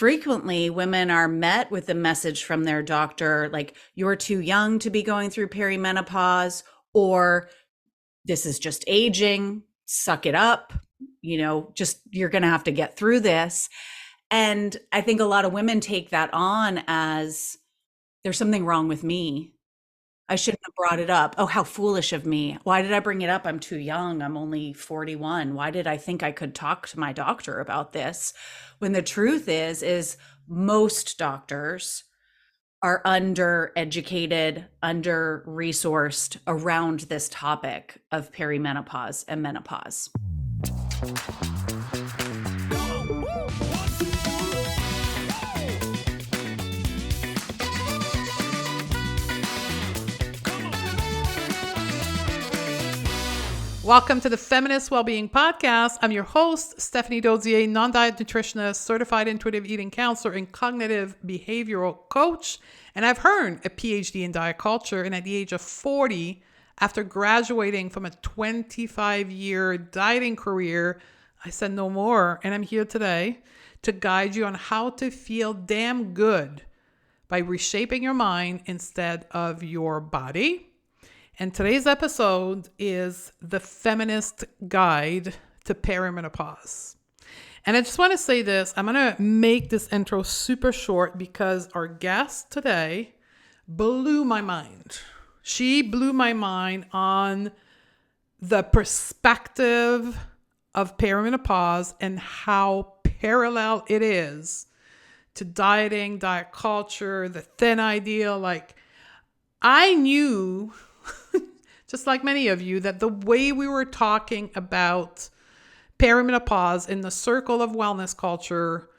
frequently women are met with a message from their doctor like, you're too young to be going through perimenopause, or this is just aging, suck it up, just you're going to have to get through this. And I think a lot of women take that on as there's something wrong with me. I shouldn't have brought it up. Oh, how foolish of me. Why did I bring it up? I'm too young. I'm only 41. Why did I think I could talk to my doctor about this? When the truth is most doctors are undereducated, under-resourced around this topic of perimenopause and menopause. Welcome to the Feminist Wellbeing Podcast. I'm your host, Stephanie Dozier, non-diet nutritionist, certified intuitive eating counselor, and cognitive behavioral coach. And I've earned a PhD in diet culture. And at the age of 40, after graduating from a 25-year dieting career, I said no more. And I'm here today to guide you on how to feel damn good by reshaping your mind instead of your body. And today's episode is the Feminist Guide to Perimenopause. And I just want to say this. I'm going to make this intro super short because our guest today blew my mind. She blew my mind on the perspective of perimenopause and how parallel it is to dieting, diet culture, the thin ideal. Like, I knew, just like many of you, that the way we were talking about perimenopause in the circle of wellness culture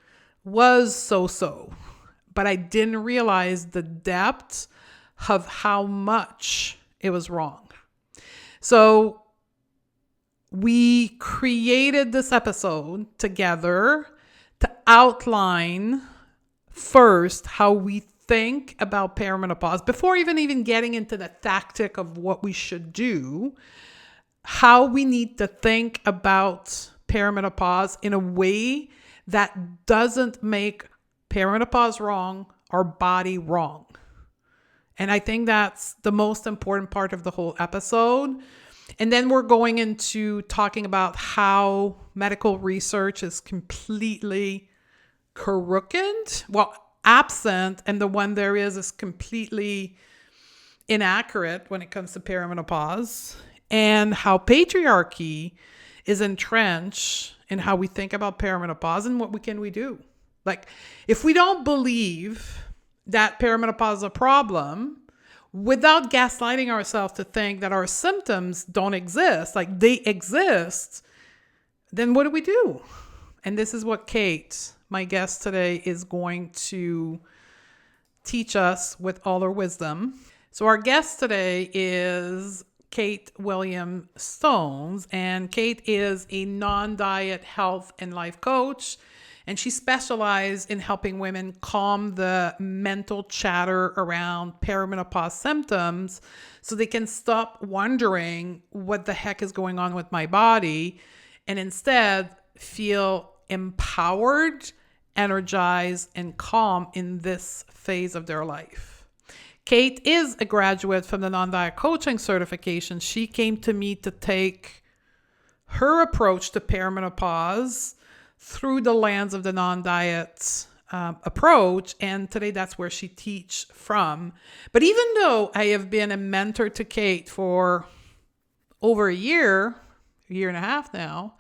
was so-so. But I didn't realize the depth of how much it was wrong. So we created this episode together to outline first how we think about perimenopause before even getting into the tactic of what we should do, how we need to think about perimenopause in a way that doesn't make perimenopause wrong or body wrong. And I think that's the most important part of the whole episode. And then we're going into talking about how medical research is completely crooked. Well, absent, and the one there is completely inaccurate when it comes to perimenopause, and how patriarchy is entrenched in how we think about perimenopause and what we do. Like, if we don't believe that perimenopause is a problem, without gaslighting ourselves to think that our symptoms don't exist, like they exist, then what do? And this is what Kate, my guest today, is going to teach us with all her wisdom. So our guest today is Kate William Stones, and Kate is a non-diet health and life coach, and she specializes in helping women calm the mental chatter around perimenopause symptoms so they can stop wondering what the heck is going on with my body and instead feel empowered, energized, and calm in this phase of their life. Kate is a graduate from the non-diet coaching certification. She came to me to take her approach to perimenopause through the lens of the non-diet approach. And today that's where she teaches from. But even though I have been a mentor to Kate for over a year and a half now,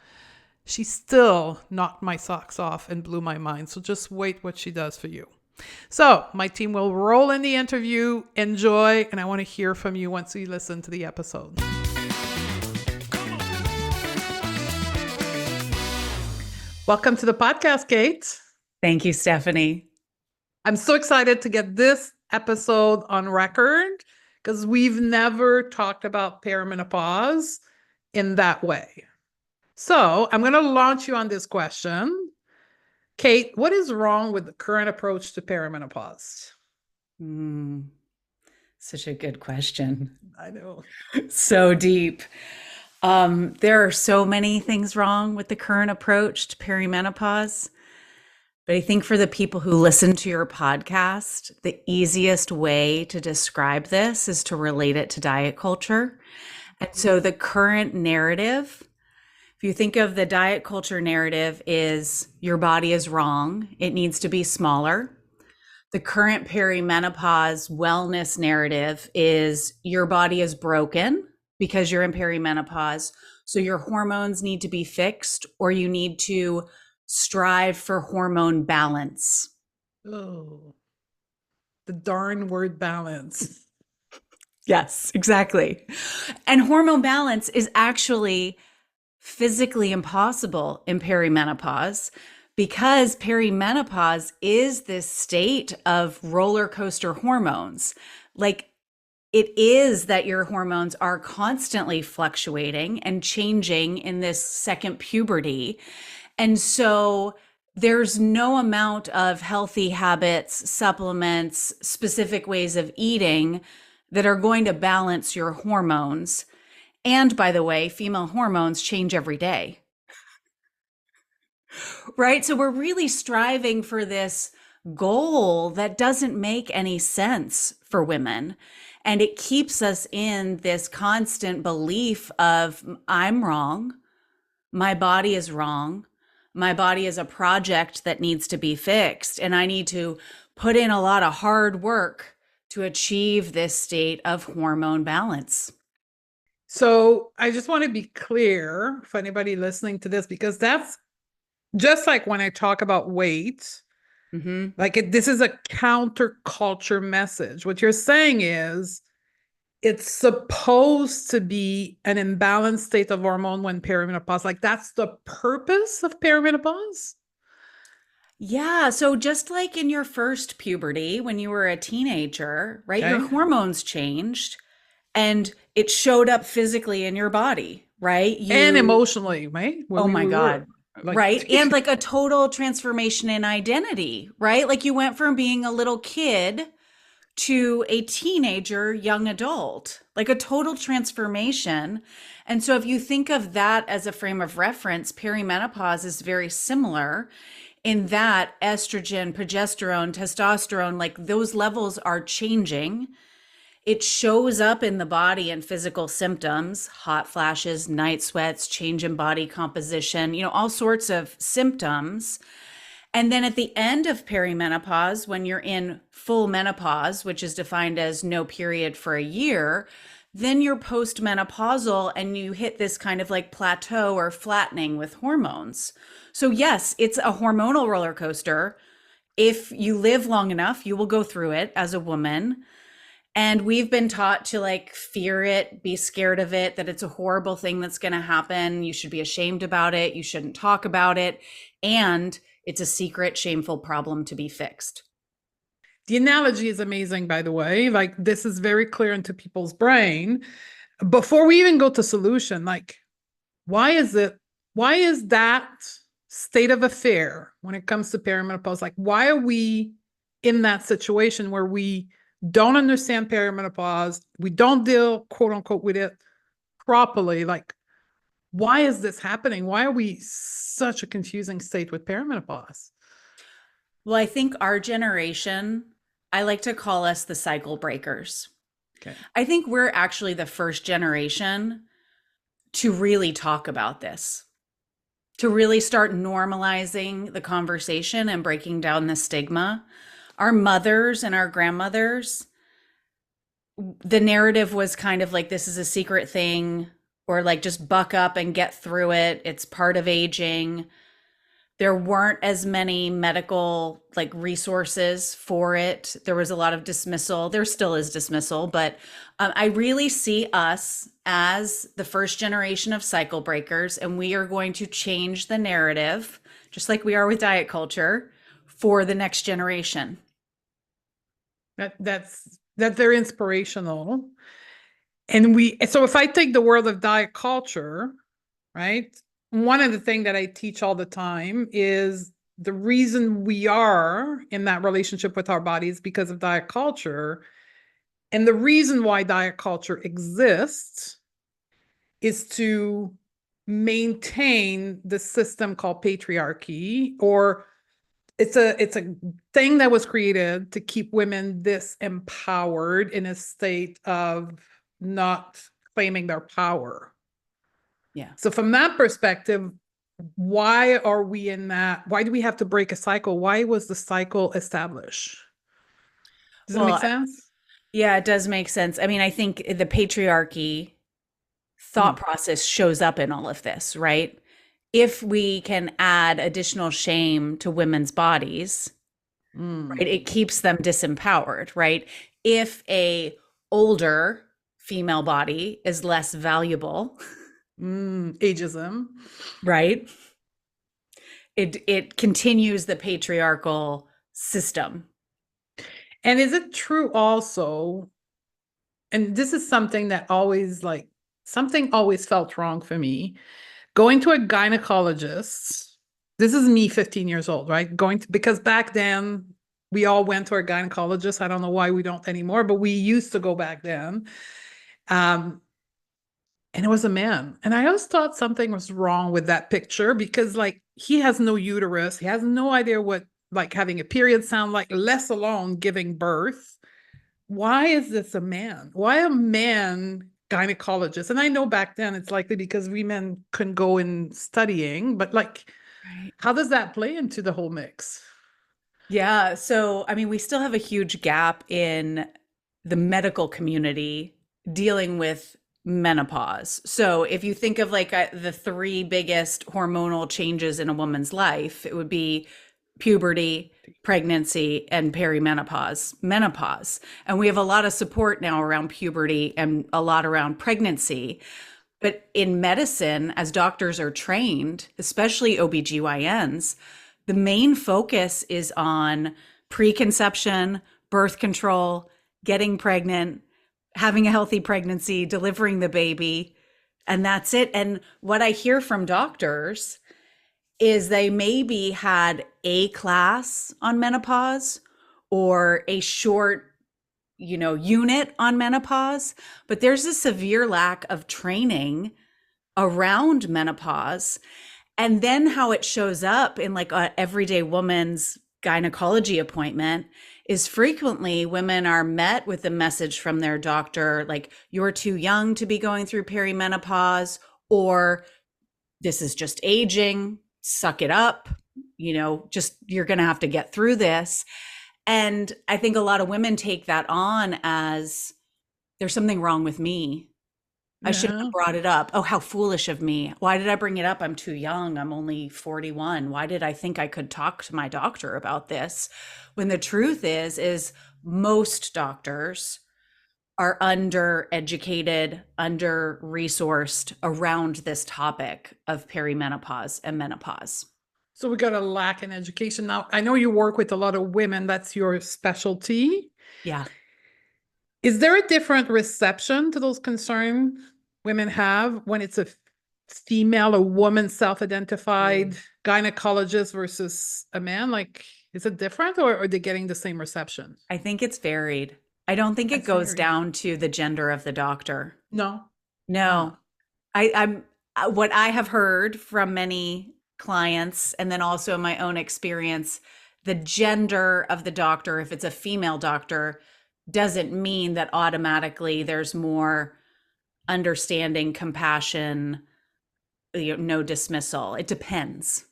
she still knocked my socks off and blew my mind. So just wait what she does for you. So my team will roll in the interview. Enjoy. And I want to hear from you once you listen to the episode. Welcome to the podcast, Kate. Thank you, Stephanie. I'm so excited to get this episode on record because we've never talked about perimenopause in that way. So I'm going to launch you on this question. Kate, what is wrong with the current approach to perimenopause? Such a good question. I know. So deep. There are so many things wrong with the current approach to perimenopause. But I think for the people who listen to your podcast, the easiest way to describe this is to relate it to diet culture. And so the current narrative, if you think of the diet culture narrative, is your body is wrong, it needs to be smaller. The current perimenopause wellness narrative is your body is broken because you're in perimenopause. So your hormones need to be fixed, or you need to strive for hormone balance. Oh, the darn word balance. Yes, exactly. And hormone balance is actually physically impossible in perimenopause because perimenopause is this state of roller coaster hormones. Like, it is that your hormones are constantly fluctuating and changing in this second puberty. And so there's no amount of healthy habits, supplements, specific ways of eating that are going to balance your hormones. And by the way, female hormones change every day, right? So we're really striving for this goal that doesn't make any sense for women. And it keeps us in this constant belief of, I'm wrong, my body is wrong, my body is a project that needs to be fixed, and I need to put in a lot of hard work to achieve this state of hormone balance. So I just want to be clear for anybody listening to this, because that's just like when I talk about weight, Mm-hmm. this is a counterculture message. What you're saying is it's supposed to be an imbalanced state of hormone when perimenopause. Like that's the purpose of perimenopause. Yeah. So just like in your first puberty, when you were a teenager, right, your Okay. hormones changed and it showed up physically in your body, right? And emotionally, right? When Oh we my were God. like, Right. And like a total transformation in identity, right? Like you went from being a little kid to a teenager, young adult, like a total transformation. And so if you think of that as a frame of reference, perimenopause is very similar in that estrogen, progesterone, testosterone, like those levels are changing. It shows up in the body in physical symptoms, hot flashes, night sweats, change in body composition, all sorts of symptoms. And then at the end of perimenopause, when you're in full menopause, which is defined as no period for a year, then you're postmenopausal and you hit this kind of like plateau or flattening with hormones. So, yes, it's a hormonal roller coaster. If you live long enough, you will go through it as a woman. And we've been taught to like fear it, be scared of it, that it's a horrible thing that's going to happen. You should be ashamed about it. You shouldn't talk about it. And it's a secret, shameful problem to be fixed. the analogy is amazing, by the way. Like this is very clear into people's brain. Before we even go to solution, like why is that state of affair when it comes to perimenopause? Like, why are we in that situation where we don't understand perimenopause? We don't deal, quote unquote, with it properly. Like, why is this happening? Why are we such a confusing state with perimenopause? Well, I think our generation, I like to call us the cycle breakers. Okay. I think we're actually the first generation to really talk about this, to really start normalizing the conversation and breaking down the stigma. Our mothers and our grandmothers, the narrative was kind of like this is a secret thing, or like just buck up and get through it. It's part of aging. There weren't as many medical like resources for it. There was a lot of dismissal. There still is dismissal, but I really see us as the first generation of cycle breakers, and we are going to change the narrative, just like we are with diet culture, for the next generation. That's very inspirational. And so if I take the world of diet culture, right? One of the things that I teach all the time is the reason we are in that relationship with our bodies because of diet culture. And the reason why diet culture exists is to maintain the system called patriarchy, or it's a thing that was created to keep women disempowered in a state of not claiming their power. Yeah. So from that perspective, why are we in that? Why do we have to break a cycle? Why was the cycle established? Does it make Well, sense? yeah, it does make sense. I mean, I think the patriarchy thought Mm, process shows up in all of this, right? If we can add additional shame to women's bodies, right, mm, it keeps them disempowered, right? If a older female body is less valuable, ageism. right? It continues the patriarchal system. And is it true also? And this is something that always like something always felt wrong for me. Going to a gynecologist. This is me 15 years old, right? Going to because back then we all went to our gynecologist. I don't know why we don't anymore, but we used to go back then. Um, and it was a man. And I always thought something was wrong with that picture because like he has no uterus. He has no idea what like having a period sound like, less alone giving birth. Why is this a man? Why a man gynecologist? And I know back then it's likely because women couldn't go in studying, but like, Right. how does that play into the whole mix? Yeah. So, I mean, we still have a huge gap in the medical community dealing with menopause. So, if you think of like the three biggest hormonal changes in a woman's life, it would be puberty, pregnancy, and perimenopause, menopause. And we have a lot of support now around puberty and a lot around pregnancy. But in medicine, as doctors are trained, especially OBGYNs, the main focus is on preconception, birth control, getting pregnant, having a healthy pregnancy, delivering the baby, and that's it. And what I hear from doctors is they maybe had a class on menopause or a short, unit on menopause, but there's a severe lack of training around menopause. And then how it shows up in like a everyday woman's gynecology appointment is frequently women are met with a message from their doctor like, you're too young to be going through perimenopause, or this is just aging, suck it up, just you're going to have to get through this. And I think a lot of women take that on as there's something wrong with me. I shouldn't Yeah. have brought it up. Oh, how foolish of me. Why did I bring it up? I'm too young. I'm only 41. Why did I think I could talk to my doctor about this? When the truth is most doctors are under-educated, under-resourced around this topic of perimenopause and menopause. So we got a lack in education. Now, I know you work with a lot of women, that's your specialty. Yeah. Is there a different reception to those concerns women have when it's a female, a woman self-identified gynecologist versus a man? Like, is it different or are they getting the same reception? I think it's varied. I don't think it That's goes very down to the gender of the doctor. no. No. I'm what I have heard from many clients and then also my own experience, the gender of the doctor, if it's a female doctor, doesn't mean that automatically there's more understanding, compassion, no dismissal. It depends.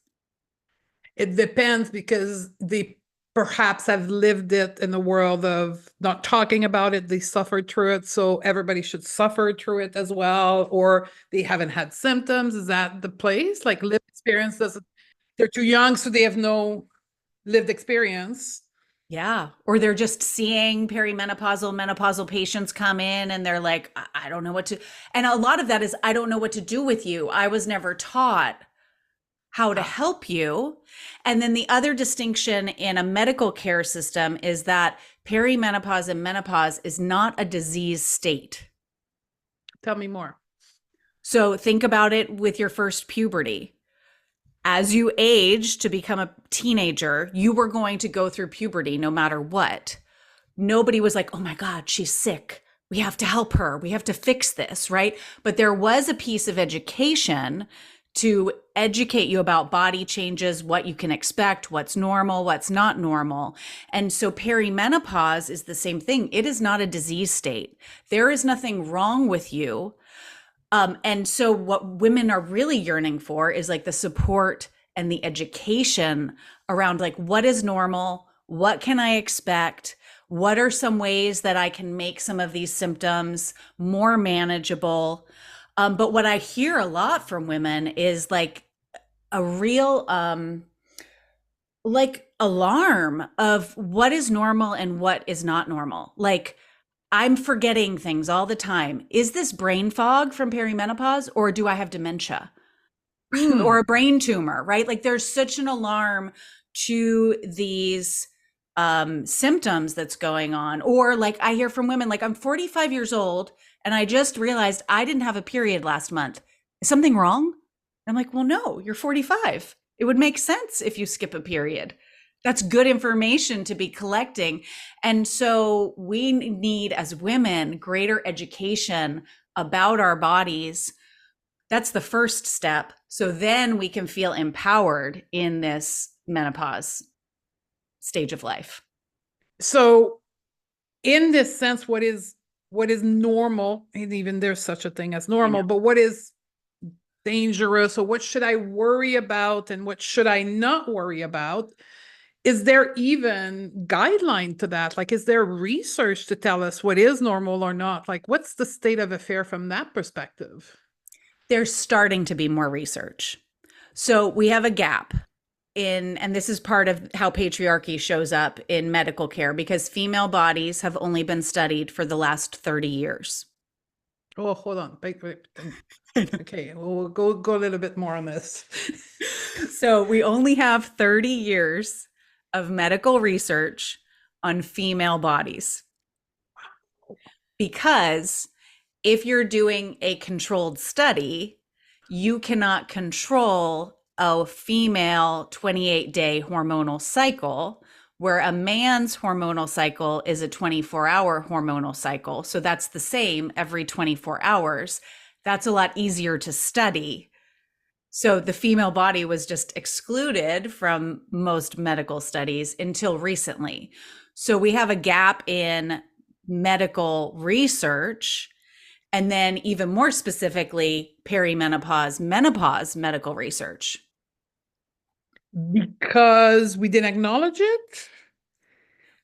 It depends because they perhaps have lived it in the world of not talking about it. They suffered through it. So everybody should suffer through it as well. Or they haven't had symptoms. Is that the place? Like lived experience doesn't, they're too young, so they have no lived experience. Yeah. Or they're just seeing perimenopausal, menopausal patients come in and they're like, I don't know what to. And a lot of that is, I don't know what to do with you. I was never taught how to help you. And then the other distinction in a medical care system is that perimenopause and menopause is not a disease state. Tell me more. So think about it with your first puberty. As you age to become a teenager, you were going to go through puberty no matter what. Nobody was like, oh my God, she's sick. We have to help her. We have to fix this, right? But there was a piece of education to educate you about body changes, what you can expect, what's normal, what's not normal. And so perimenopause is the same thing. It is not a disease state. There is nothing wrong with you. And so what women are really yearning for is like the support and the education around like what is normal, what can I expect, what are some ways that I can make some of these symptoms more manageable. But what I hear a lot from women is a real like alarm of what is normal and what is not normal. Like I'm forgetting things all the time. Is this brain fog from perimenopause or do I have dementia? Or a brain tumor, right? Like there's such an alarm to these symptoms that's going on. Or like I hear from women, like I'm 45 years old and I just realized I didn't have a period last month. Is something wrong? I'm like, well, no, you're 45. It would make sense if you skip a period. That's good information to be collecting. And so we need, as women, greater education about our bodies. That's the first step. So then we can feel empowered in this menopause stage of life. So in this sense, what is normal, and even there's such a thing as normal, but what is dangerous, or what should I worry about and what should I not worry about? Is there even guideline to that? Like, is there research to tell us what is normal or not? Like, what's the state of affair from that perspective? There's starting to be more research. So we have a gap in, and this is part of how patriarchy shows up in medical care, because female bodies have only been studied for the last 30 years. Oh, hold on. Wait. Okay, we'll go a little bit more on this. So we only have 30 years of medical research on female bodies. Because if you're doing a controlled study, you cannot control a female 28-day hormonal cycle, where a man's hormonal cycle is a 24-hour hormonal cycle. So that's the same every 24 hours. That's a lot easier to study. So the female body was just excluded from most medical studies until recently. So we have a gap in medical research, and then even more specifically, perimenopause, menopause medical research. Because we didn't acknowledge it?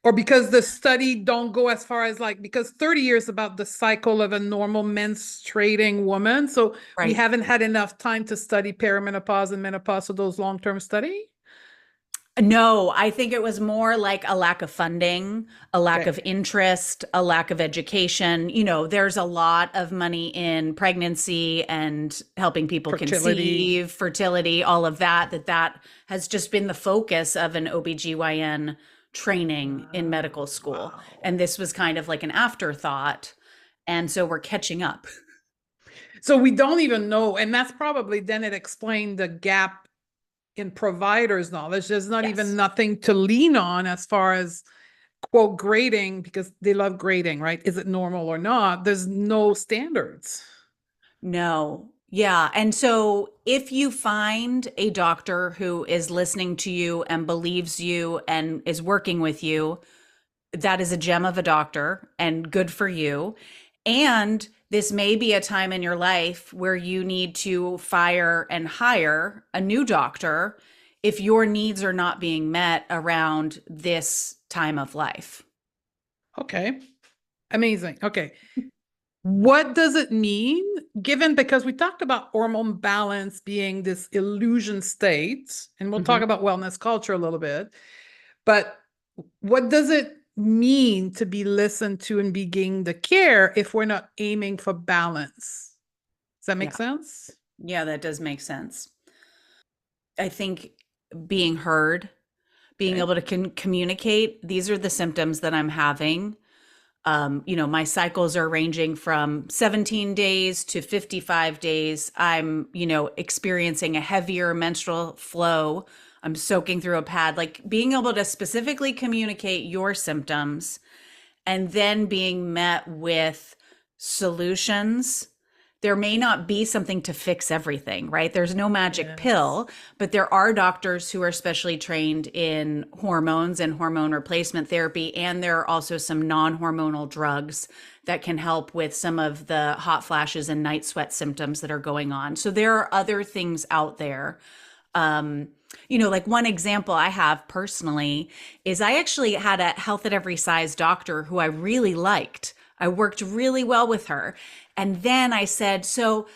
Or because the study don't go as far as like, because 30 years about the cycle of a normal menstruating woman. So we haven't had enough time to study perimenopause and menopause for those long-term study? No, I think it was more like a lack of funding, a lack of interest, a lack of education. You know, there's a lot of money in pregnancy and helping people conceive, fertility, all of that, that has just been the focus of an OBGYN training in medical school. And this was kind of like an afterthought. And so we're catching up. So we don't even know. And that's probably, then it explained the gap in providers' knowledge. There's not even nothing to lean on as far as quote grading, because they love grading, right? Is it normal or not? There's no standards. No. Yeah. And so if you find a doctor who is listening to you and believes you and is working with you, that is a gem of a doctor and good for you. And this may be a time in your life where you need to fire and hire a new doctor if your needs are not being met around this time of life. Okay. Amazing. Okay. What does it mean, given, because we talked about hormone balance being this illusion state, and we'll talk about wellness culture a little bit, but what does it mean to be listened to and be getting the care if we're not aiming for balance? Does that make sense? Yeah, that does make sense. I think being heard, being able to communicate, these are the symptoms that I'm having. You know, my cycles are ranging from 17 days to 55 days. I'm, you know, experiencing a heavier menstrual flow. I'm soaking through a pad, like being able to specifically communicate your symptoms and then being met with solutions there may not be something to fix everything, right? There's no magic Yes. pill, but there are doctors who are specially trained in hormones and hormone replacement therapy. And there are also some non hormonal drugs that can help with some of the hot flashes and night sweat symptoms that are going on. So there are other things out there. Like one example I have personally is I actually had a health at every size doctor who I really liked. I worked really well with her. And then I said, so,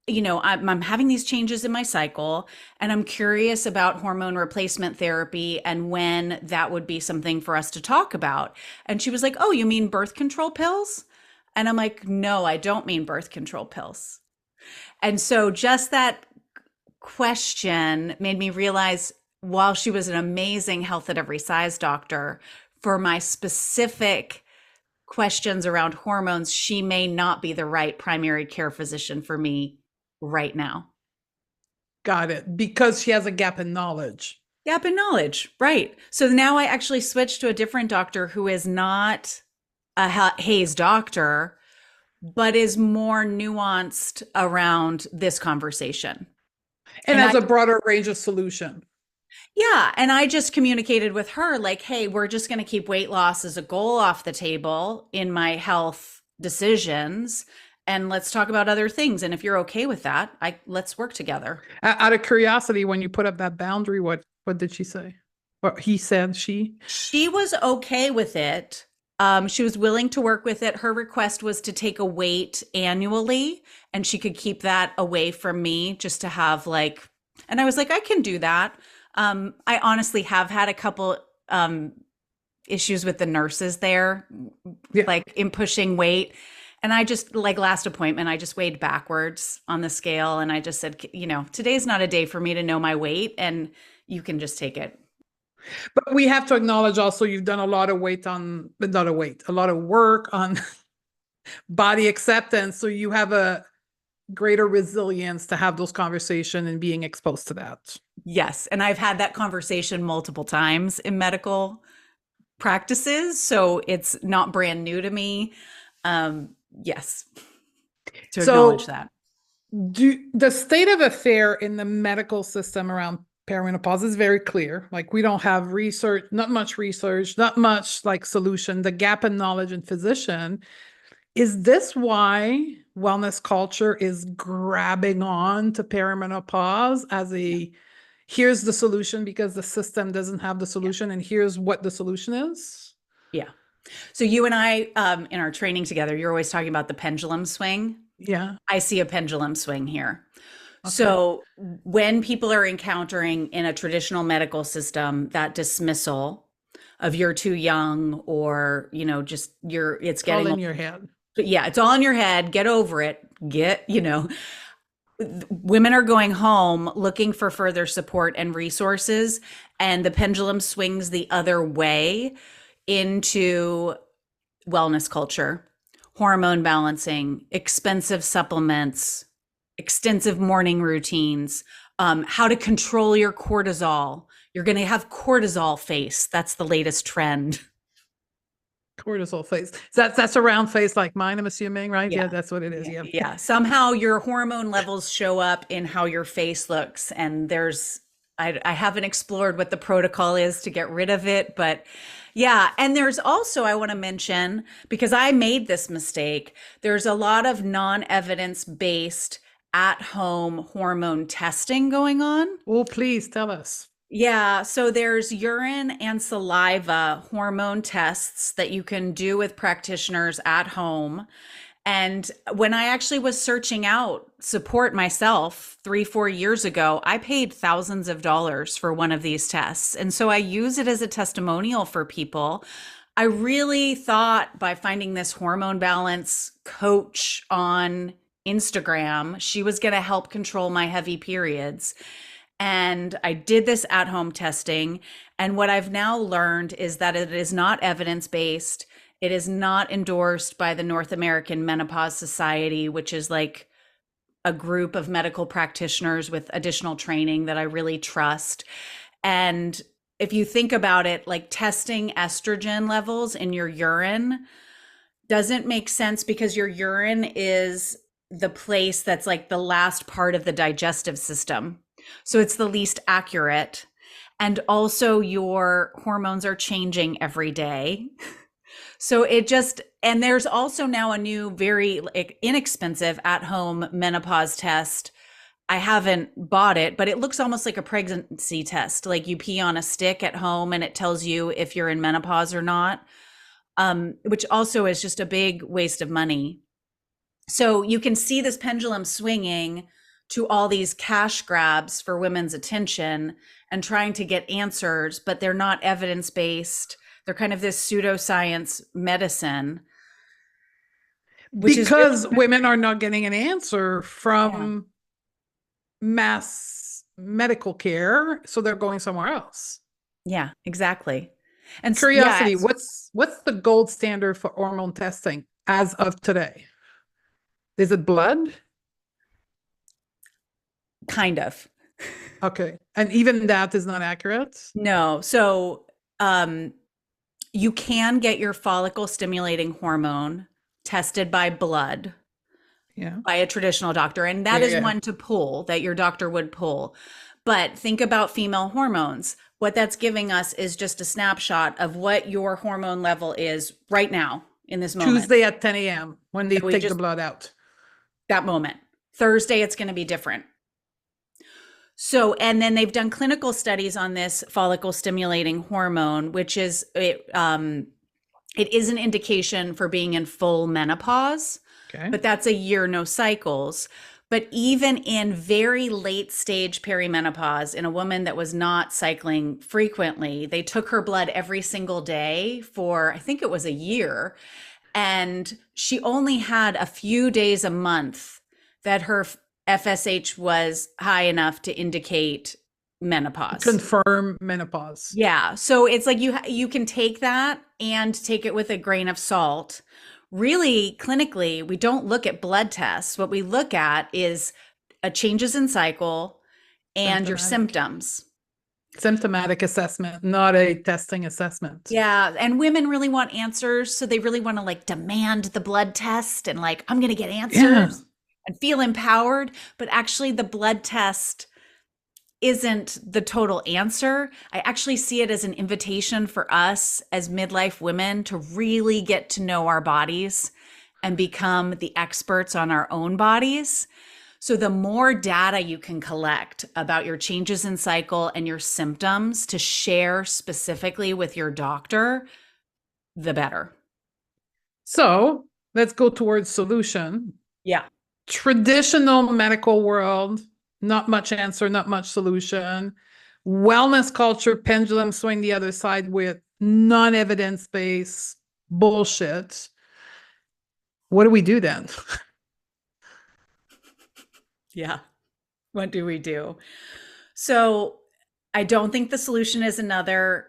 I'm having these changes in my cycle and I'm curious about hormone replacement therapy and when that would be something for us to talk about. And she was like, oh, you mean birth control pills? And I'm like, no, I don't mean birth control pills. And so just that question made me realize while she was an amazing health at every size doctor, for my specific questions around hormones, she may not be the right primary care physician for me right now. Got it. Because she has a gap in knowledge. Gap in knowledge, right? So now I actually switched to a different doctor who is not a Hayes doctor, but is more nuanced around this conversation. And And has I, a broader range of solution. yeah, and I just communicated with her like, hey, we're just going to keep weight loss as a goal off the table in my health decisions. And let's talk about other things. And if you're okay with that, let's work together. Out of curiosity, when you put up that boundary, what did she say? Or he said, she? She was okay with it. She was willing to work with it. Her request was to take a weight annually and she could keep that away from me just to have and I was like, I can do that. I honestly have had a couple issues with the nurses there, Yeah. like in pushing weight. And I just last appointment, I just weighed backwards on the scale. And I just said, today's not a day for me to know my weight and you can just take it. But we have to acknowledge also you've done a lot of a lot of work on body acceptance. So you have a greater resilience to have those conversations and being exposed to that. Yes. And I've had that conversation multiple times in medical practices. So it's not brand new to me. Yes. To acknowledge that. The state of affair in the medical system around perimenopause is very clear. Like we don't have research, not much solution, the gap in knowledge in physician. Is this why wellness culture is grabbing on to perimenopause as here's the solution because the system doesn't have the solution and here's what the solution is? Yeah. So you and I, in our training together, you're always talking about the pendulum swing. Yeah. I see a pendulum swing here. Okay. So when people are encountering in a traditional medical system that dismissal of you're too young or, it's getting all in your head. Yeah, it's all in your head. Get over it. Women are going home looking for further support and resources, and the pendulum swings the other way into wellness culture, hormone balancing, expensive supplements, extensive morning routines, how to control your cortisol. You're going to have cortisol face. That's the latest trend. Cortisol face. That's a round face like mine, I'm assuming, right? Yeah, that's what it is. Yeah. Yeah. Somehow your hormone levels show up in how your face looks. And I haven't explored what the protocol is to get rid of it, but yeah. And there's also, I want to mention, because I made this mistake, there's a lot of non-evidence based at-home hormone testing going on. Oh, please tell us. Yeah, so there's urine and saliva hormone tests that you can do with practitioners at home. And when I actually was searching out support myself 3-4 years ago, I paid thousands of dollars for one of these tests. And so I use it as a testimonial for people. I really thought by finding this hormone balance coach on Instagram, she was going to help control my heavy periods. And I did this at-home testing. And what I've now learned is that it is not evidence-based. It is not endorsed by the North American Menopause Society, which is like a group of medical practitioners with additional training that I really trust. And if you think about it, like testing estrogen levels in your urine doesn't make sense because your urine is the place that's like the last part of the digestive system. So it's the least accurate. And also your hormones are changing every day. So it just, and there's also now a new, very inexpensive at home menopause test. I haven't bought it, but it looks almost like a pregnancy test. Like you pee on a stick at home and it tells you if you're in menopause or not, which also is just a big waste of money. So you can see this pendulum swinging to all these cash grabs for women's attention and trying to get answers, but they're not evidence-based. They're kind of this pseudoscience medicine, which is Because really, women are not getting an answer yeah, from mass medical care, so they're going somewhere else. yeah, exactly. And yeah, Curiosity, what's the gold standard for hormone testing as of today? Is it blood? kind of. Okay. And even that is not accurate? No. So you can get your follicle stimulating hormone tested by blood Yeah. by a traditional doctor. And that is one to pull, that your doctor would pull. But think about female hormones. What that's giving us is just a snapshot of what your hormone level is right now in this moment. Tuesday at 10 a.m. when they take the blood out. That moment. Thursday, it's going to be different. So, and then they've done clinical studies on this follicle stimulating hormone, which is, it is an indication for being in full menopause, Okay. but that's a year, no cycles. But even in very late stage perimenopause, in a woman that was not cycling frequently, they took her blood every single day for, I think it was a year. And she only had a few days a month that her FSH was high enough to indicate menopause. Confirm menopause. Yeah. So it's like you can take that and take it with a grain of salt. Really, clinically, we don't look at blood tests. What we look at is changes in cycle and your symptoms. Symptomatic assessment, not a testing assessment. Yeah. And women really want answers. So they really want to like demand the blood test and like, I'm going to get answers and feel empowered. But actually, the blood test isn't the total answer. I actually see it as an invitation for us as midlife women to really get to know our bodies and become the experts on our own bodies. So the more data you can collect about your changes in cycle and your symptoms to share specifically with your doctor, the better. So let's go towards solution. Yeah. Traditional medical world, not much answer, not much solution. Wellness culture, pendulum swing the other side with non-evidence-based bullshit. What do we do then? Yeah. What do we do? So I don't think the solution is another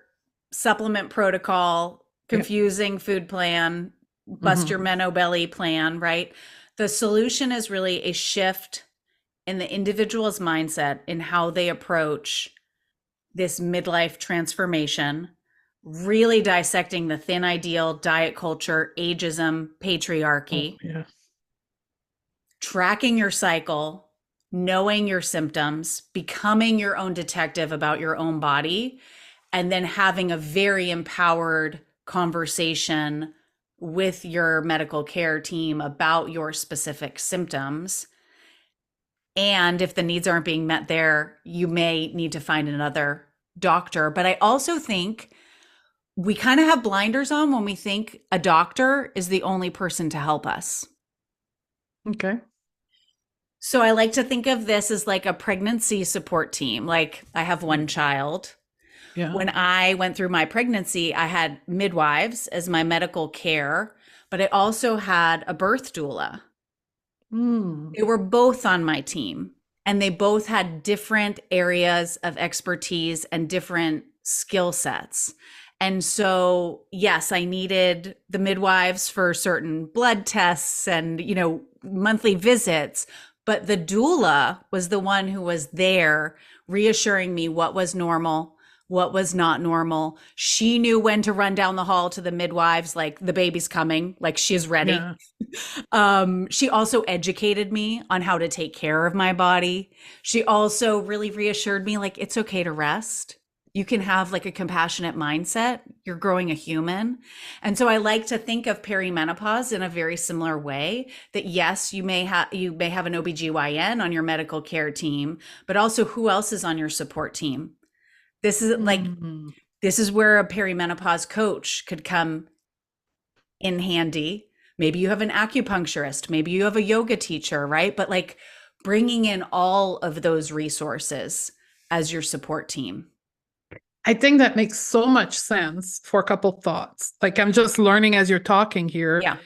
supplement protocol, confusing food plan, bust your menno belly plan, right? The solution is really a shift in the individual's mindset in how they approach this midlife transformation, really dissecting the thin ideal, diet culture, ageism, patriarchy, tracking your cycle, knowing your symptoms, becoming your own detective about your own body, and then having a very empowered conversation with your medical care team about your specific symptoms. And if the needs aren't being met there, you may need to find another doctor. But I also think we kind of have blinders on when we think a doctor is the only person to help us. Okay. So I like to think of this as like a pregnancy support team. Like I have one child. Yeah. When I went through my pregnancy, I had midwives as my medical care, but I also had a birth doula. They were both on my team, and they both had different areas of expertise and different skill sets. And so, yes, I needed the midwives for certain blood tests and, you know, monthly visits, but the doula was the one who was there reassuring me what was normal, what was not normal. She knew when to run down the hall to the midwives, like the baby's coming, like she's ready. Yeah. She also educated me on how to take care of my body. She also really reassured me, like, it's okay to rest. You can have like a compassionate mindset. You're growing a human. And so I like to think of perimenopause in a very similar way that yes, you may have an OBGYN on your medical care team, but also who else is on your support team? This is like Mm. this is where a perimenopause coach could come in handy. Maybe you have an acupuncturist, maybe you have a yoga teacher, right? But like bringing in all of those resources as your support team. I think that makes so much sense for a couple thoughts. Like I'm just learning as you're talking here. Yeah.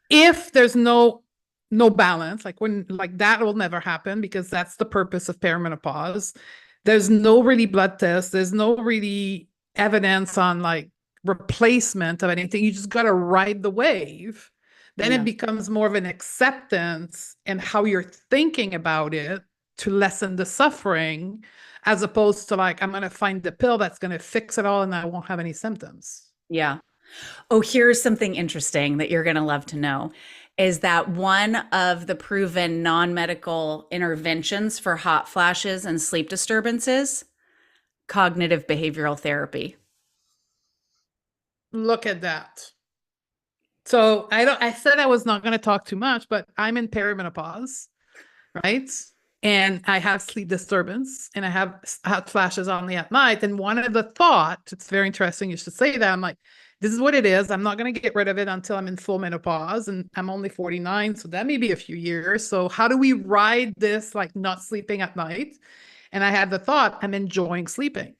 If there's no balance, like when like that will never happen because that's the purpose of perimenopause. There's no really blood test, there's no really evidence on like replacement of anything. You just got to ride the wave. Then it Yeah. becomes more of an acceptance and how you're thinking about it to lessen the suffering, as opposed to like I'm going to find the pill that's going to fix it all and I won't have any symptoms. Yeah. Oh, here's something interesting that you're going to love to know is that one of the proven non-medical interventions for hot flashes and sleep disturbances, cognitive behavioral therapy. Look at that. So I said I was not going to talk too much, but I'm in perimenopause, right? And I have sleep disturbance and I have hot flashes only at night. And one of the thoughts, it's very interesting you should say that. I'm like, this is what it is. I'm not going to get rid of it until I'm in full menopause. And I'm only 49. So that may be a few years. So how do we ride this, like not sleeping at night? And I had the thought, I'm enjoying sleeping.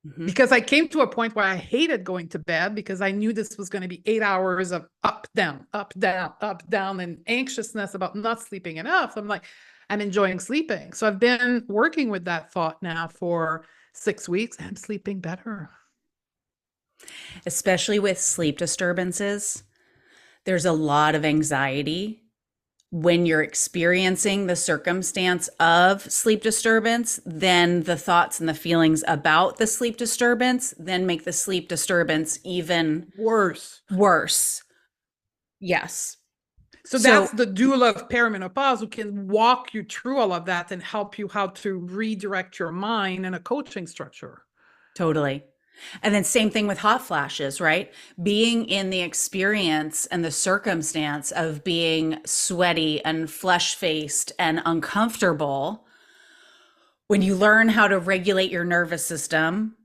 Mm-hmm. Because I came to a point where I hated going to bed because I knew this was going to be 8 hours of up, down, up, down, up, down, and anxiousness about not sleeping enough. I'm like, I'm enjoying sleeping. So I've been working with that thought now for 6 weeks. I'm sleeping better. Especially with sleep disturbances, there's a lot of anxiety when you're experiencing the circumstance of sleep disturbance. Then the thoughts and the feelings about the sleep disturbance then make the sleep disturbance even Worse. worse. Yes. So So that's the doula of perimenopause who can walk you through all of that and help you how to redirect your mind in a coaching structure. totally. And then same thing with hot flashes, right? Being in the experience and the circumstance of being sweaty and flesh-faced and uncomfortable, when you learn how to regulate your nervous system,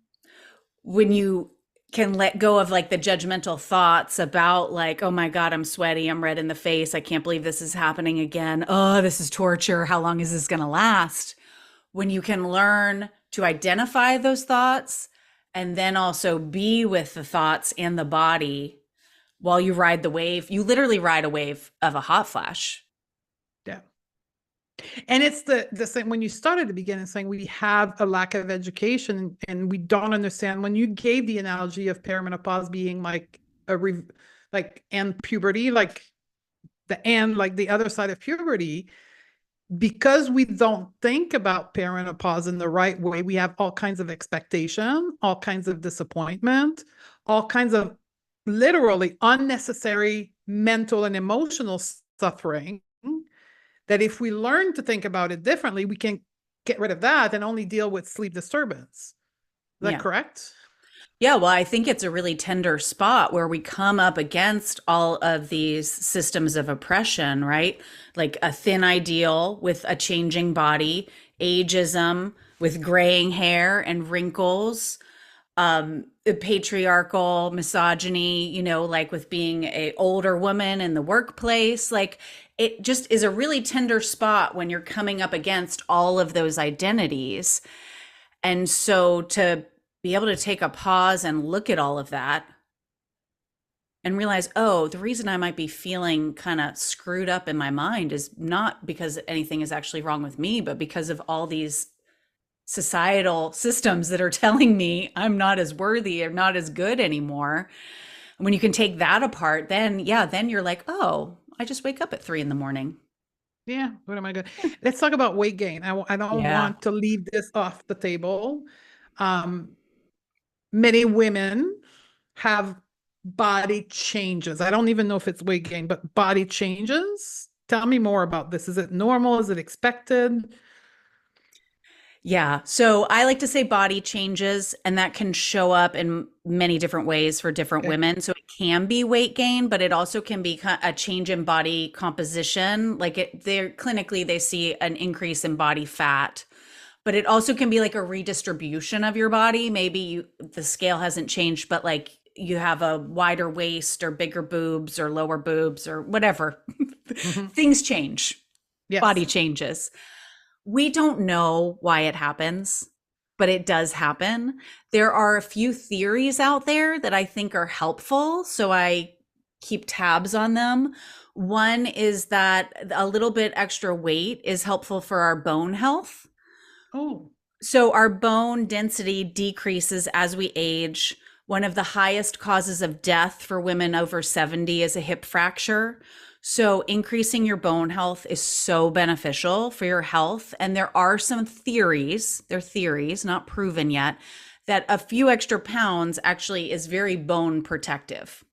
when you can let go of like the judgmental thoughts about like, oh my God, I'm sweaty, I'm red in the face, I can't believe this is happening again. Oh, this is torture. How long is this going to last? When you can learn to identify those thoughts and then also be with the thoughts and the body while you ride the wave, you literally ride a wave of a hot flash. Yeah. And it's the same when you started at the beginning saying we have a lack of education and we don't understand. When you gave the analogy of perimenopause being like like and puberty, like like the other side of puberty, because we don't think about perimenopause in the right way, we have all kinds of expectation, all kinds of disappointment, all kinds of literally unnecessary mental and emotional suffering, that if we learn to think about it differently, we can get rid of that and only deal with sleep disturbance. Is that Yeah. correct? Yeah, well, I think it's a really tender spot where we come up against all of these systems of oppression, right? Like a thin ideal with a changing body, ageism with graying hair and wrinkles, the patriarchal misogyny, like with being a older woman in the workplace. Like it just is a really tender spot when you're coming up against all of those identities. And so to be able to take a pause and look at all of that and realize, oh, the reason I might be feeling kind of screwed up in my mind is not because anything is actually wrong with me, but because of all these societal systems that are telling me I'm not as worthy or not as good anymore. And when you can take that apart, then yeah, then you're like, oh, I just wake up at 3 a.m. Yeah. What am I going to? Let's talk about weight gain. I don't Yeah. want to leave this off the table. um, many women have body changes. I don't even know if it's weight gain, but body changes. Tell me more about this. Is it normal? Is it expected? Yeah. So I like to say body changes, and that can show up in many different ways for different Okay. women. So it can be weight gain, but it also can be a change in body composition. Like they're clinically, they see an increase in body fat, but it also can be like a redistribution of your body. Maybe the scale hasn't changed, but like you have a wider waist or bigger boobs or lower boobs or whatever. Mhm. Things change, body Yes. changes. We don't know why it happens, but it does happen. There are a few theories out there that I think are helpful, so I keep tabs on them. One is that a little bit extra weight is helpful for our bone health. Oh. So our bone density decreases as we age. One of the highest causes of death for women over 70 is a hip fracture. So increasing your bone health is so beneficial for your health. And there are some theories, they're theories, not proven yet, that a few extra pounds actually is very bone protective.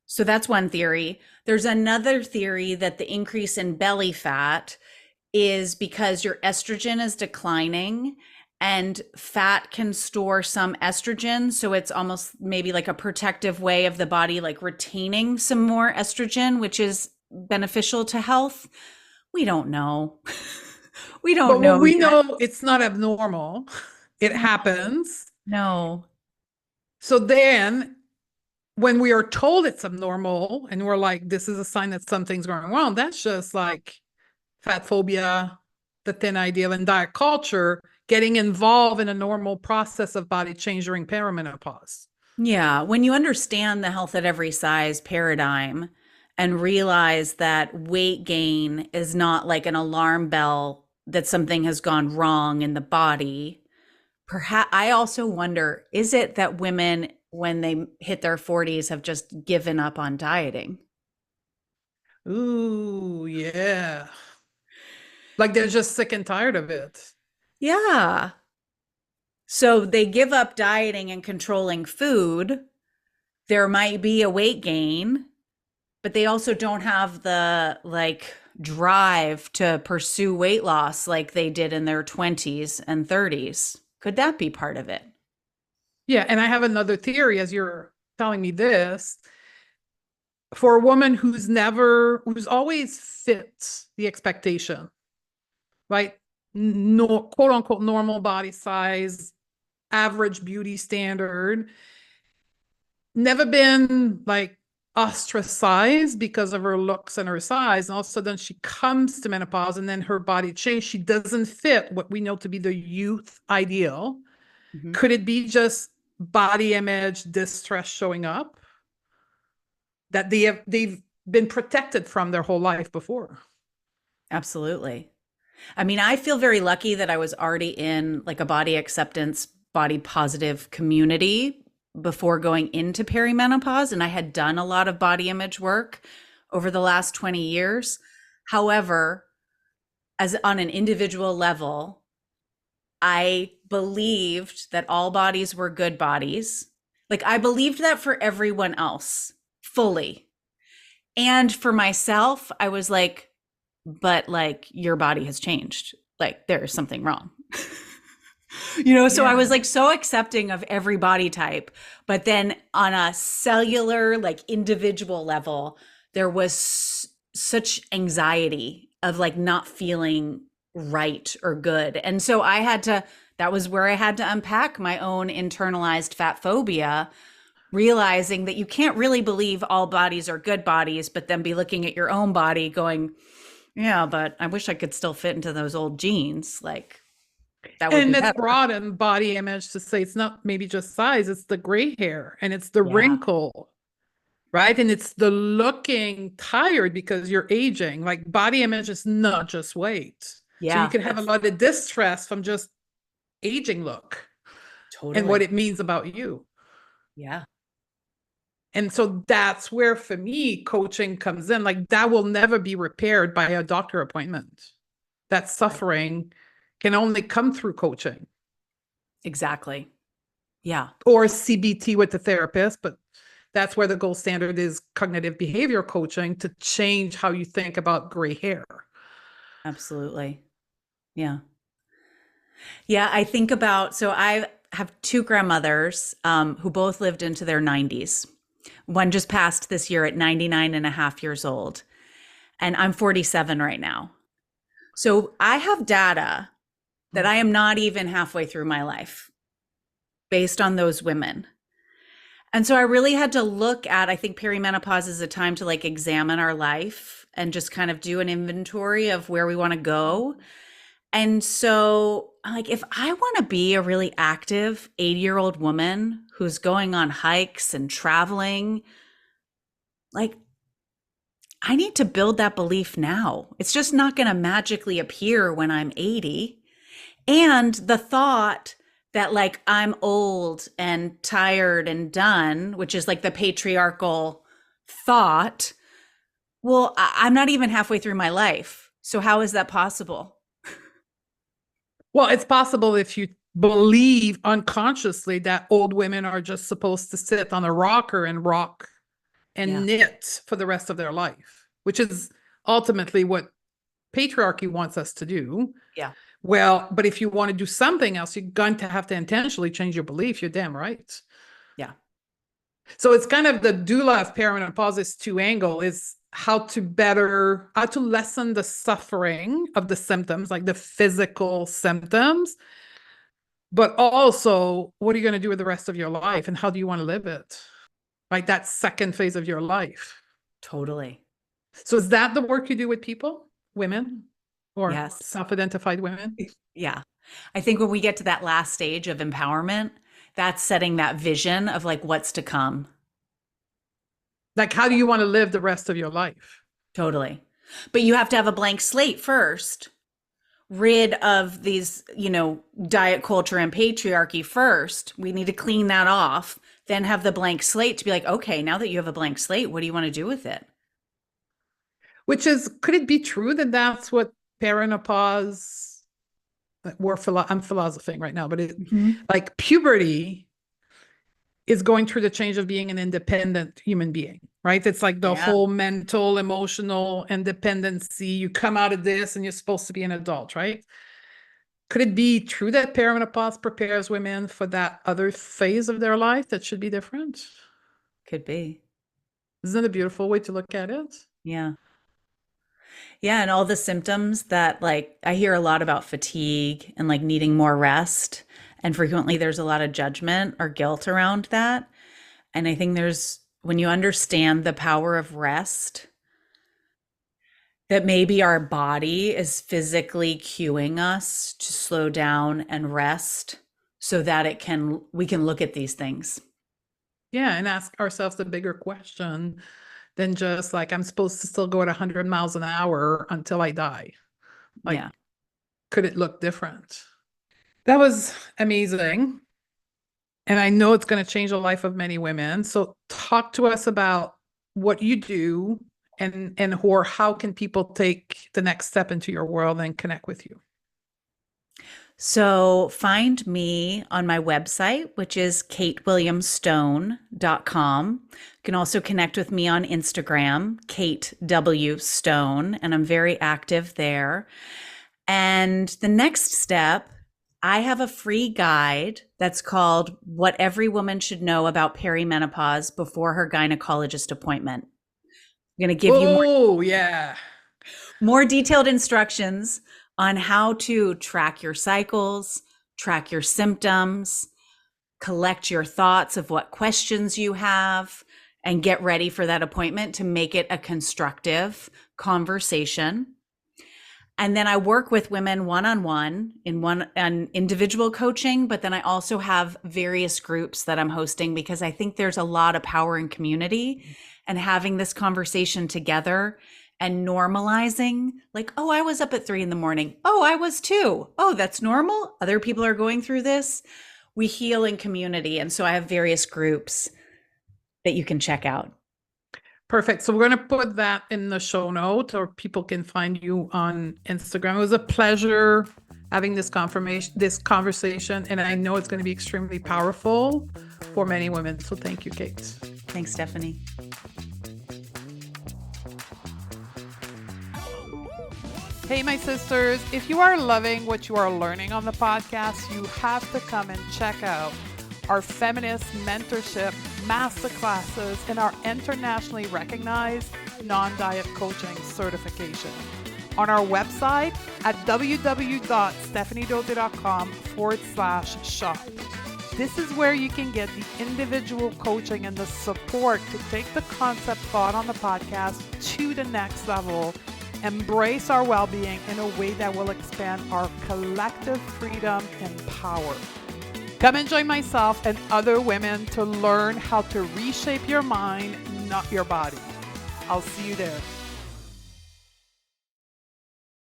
So that's one theory. There's another theory that the increase in belly fat is because your estrogen is declining and fat can store some estrogen. So it's almost maybe like a protective way of the body, like retaining some more estrogen, which is beneficial to health. We don't know. We don't But what know we yet. know, it's not abnormal. It happens. No. So then when we are told it's abnormal and we're like, this is a sign that something's going wrong, that's just like fat phobia, the thin ideal, and diet culture getting involved in a normal process of body change during perimenopause. Yeah, when you understand the health at every size paradigm and realize that weight gain is not like an alarm bell that something has gone wrong in the body, perhaps I also wonder, is it that women, when they hit their 40s, have just given up on dieting? Ooh, yeah. Like they're just sick and tired of it. Yeah. So they give up dieting and controlling food. There might be a weight gain, but they also don't have the like drive to pursue weight loss like they did in their 20s and 30s. Could that be part of it? Yeah. And I have another theory as you're telling me this. For a woman who's always fit the expectation, right? No, quote unquote, normal body size, average beauty standard, never been like ostracized because of her looks and her size. And all of a sudden she comes to menopause and then her body changes. She doesn't fit what we know to be the youth ideal. Mhm. Could it be just body image distress showing up that they've been protected from their whole life before? Absolutely. I mean, I feel very lucky that I was already in like a body acceptance, body positive community before going into perimenopause. And I had done a lot of body image work over the last 20 years. However, as on an individual level, I believed that all bodies were good bodies. Like I believed that for everyone else fully. And for myself, I was like, but like your body has changed. Like there is something wrong. So I Yeah. was like so accepting of every body type, but then on a cellular, like individual level, there was such anxiety of like not feeling right or good. And so that was where I had to unpack my own internalized fat phobia, realizing that you can't really believe all bodies are good bodies, but then be looking at your own body going, yeah, but I wish I could still fit into those old jeans. Like that would And be it's better. broadened body image to say it's not maybe just size, it's the gray hair and it's the Yeah. wrinkle, right? And it's the looking tired because you're aging. Like body image is not just weight. So you Yeah. can have a lot of distress from just aging look and what Totally. it means about you. Yeah. And so that's where, for me, coaching comes in. Like that will never be repaired by a doctor appointment. That suffering can only come through coaching. Exactly. Yeah. or CBT with the therapist, but that's where the gold standard is cognitive behavior coaching to change how you think about gray hair. Absolutely. Yeah. Yeah. I think about, so I have two grandmothers who both lived into their 90s. One just passed this year at 99 and a half years old. And I'm 47 right now. So I have data that I am not even halfway through my life based on those women. And so I really had to look at, I think perimenopause is a time to like examine our life and just kind of do an inventory of where we want to go. And so, like, if I want to be a really active 80-year-old woman who's going on hikes and traveling, like, I need to build that belief now. It's just not going to magically appear when I'm 80. And the thought that, like, I'm old and tired and done, which is like the patriarchal thought, well, I'm not even halfway through my life. So, how is that possible? Well, it's possible if you believe unconsciously that old women are just supposed to sit on a rocker and rock Yeah. and knit for the rest of their life, which is ultimately what patriarchy wants us to do. Yeah. Well, but if you want to do something else, you're going to have to intentionally change your belief. You're damn right. Yeah. So it's kind of the doula of perimenopause is two angle is how to lessen the suffering of the symptoms, like the physical symptoms, but also what are you going to do with the rest of your life and how do you want to live it? Like that second phase of your life. Totally. So is that the work you do with people, women or Yes. self-identified women? Yeah. I think when we get to that last stage of empowerment, that's setting that vision of like what's to come. Like, how do you want to live the rest of your life? Totally. But you have to have a blank slate first, rid of these, diet culture and patriarchy first. We need to clean that off, then have the blank slate to be like, okay, now that you have a blank slate, what do you want to do with it? Which is, could it be true that that's what perimenopause, I'm philosophizing right now, but Mhm. like puberty is going through the change of being an independent human being, right? It's like the Yeah. whole mental, emotional independency. You come out of this and you're supposed to be an adult, right? Could it be true that perimenopause prepares women for that other phase of their life that should be different? Could be. Isn't it a beautiful way to look at it? Yeah. Yeah. And all the symptoms that, like, I hear a lot about fatigue and like needing more rest. And frequently there's a lot of judgment or guilt around that. And I think when you understand the power of rest, that maybe our body is physically cueing us to slow down and rest so that we can look at these things. Yeah, and ask ourselves the bigger question than just like, I'm supposed to still go at 100 miles an hour until I die. Like, Yeah. could it look different? That was amazing. And I know it's going to change the life of many women. So talk to us about what you do and or how can people take the next step into your world and connect with you. So find me on my website, which is katewilliamstone.com. You can also connect with me on Instagram, Kate W. Stone, and I'm very active there. And the next step, I have a free guide that's called What Every Woman Should Know About Perimenopause Before Her Gynecologist Appointment. I'm going to give you Oh, yeah. more detailed instructions on how to track your cycles, track your symptoms, collect your thoughts of what questions you have, and get ready for that appointment to make it a constructive conversation. And then I work with women one-on-one an individual coaching, but then I also have various groups that I'm hosting because I think there's a lot of power in community and having this conversation together and normalizing like, oh, I was up at 3 a.m. Oh, I was too. Oh, that's normal. Other people are going through this. We heal in community. And so I have various groups that you can check out. Perfect. So we're going to put that in the show note or people can find you on Instagram. It was a pleasure having this conversation, and I know it's going to be extremely powerful for many women. So thank you, Kate. Thanks, Stephanie. Hey, my sisters, if you are loving what you are learning on the podcast, you have to come and check out our feminist mentorship masterclasses and our internationally recognized non-diet coaching certification. On our website at www.stephaniedozier.com/shop. This is where you can get the individual coaching and the support to take the concept taught on the podcast to the next level. Embrace our well-being in a way that will expand our collective freedom and power. Come and join myself and other women to learn how to reshape your mind, not your body. I'll see you there.